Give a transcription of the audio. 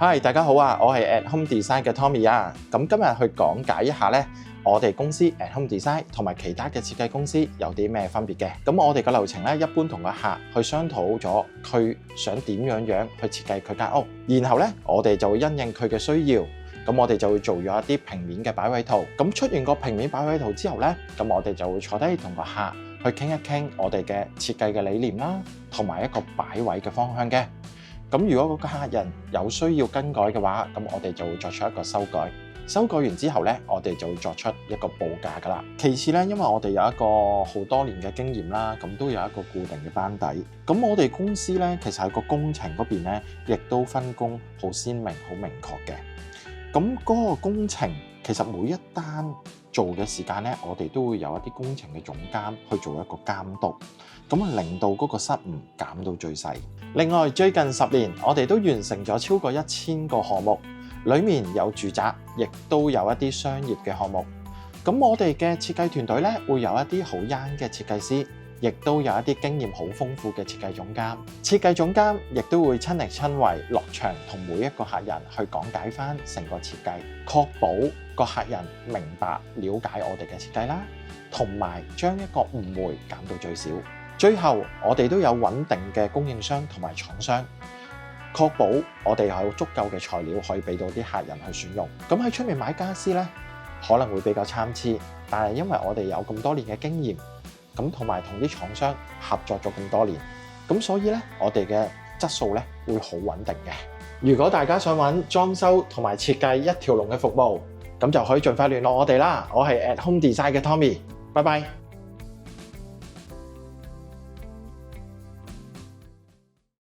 Hi， 大家好啊！我係 At Home Design 嘅 Tommy 啊。咁今日去講解一下咧，我哋公司 At Home Design 同埋其他嘅設計公司有啲咩分別嘅。咁我哋嘅流程咧，一般同個客去商討咗佢想點樣去設計佢間屋，然後咧我哋就會因應佢嘅需要，咁我哋就會做咗一啲平面嘅擺位圖。咁出現個平面擺位圖之後咧，咁我哋就會坐低同個客去傾一傾我哋嘅設計嘅理念啦，同埋一個擺位嘅方向嘅。咁如果個客人有需要更改嘅話，咁我哋就會作出一個修改。修改完之後咧，我哋就會作出一個報價噶啦。其次咧，因為我哋有一個好多年嘅經驗啦，咁都有一個固定嘅班底。咁我哋公司咧，其實喺個工程嗰邊咧，亦都分工好鮮明、好明確嘅。咁嗰個工程其實每一單做嘅時間咧，我哋都會有一啲工程嘅總監去做一個監督，咁啊令到嗰個失誤減到最細。另外最近10年，我哋都完成咗超過1000個項目，裡面有住宅，亦都有一啲商業嘅項目。咁我哋嘅設計團隊咧，會有一啲好 young 嘅設計師，亦都有一啲經驗好豐富嘅設計總監。設計總監亦都會親力親為落場，同每一個客人去講解翻成個設計，確保個客人明白了解我哋嘅設計啦，同埋將一個誤會減到最少。最後我哋都有穩定嘅供應商同埋廠商，確保我哋有足夠嘅材料可以俾到啲客人去選用。咁喺出面買家私咧，可能會比較參差，但係因為我哋有咁多年嘅經驗，咁同埋同啲廠商合作咗咁多年，咁所以咧我哋嘅質素咧會好穩定嘅。如果大家想揾裝修同埋設計一條龍嘅服務，咁就可以盡快聯絡我哋啦。我係 At Home Design 嘅 Tommy，拜拜。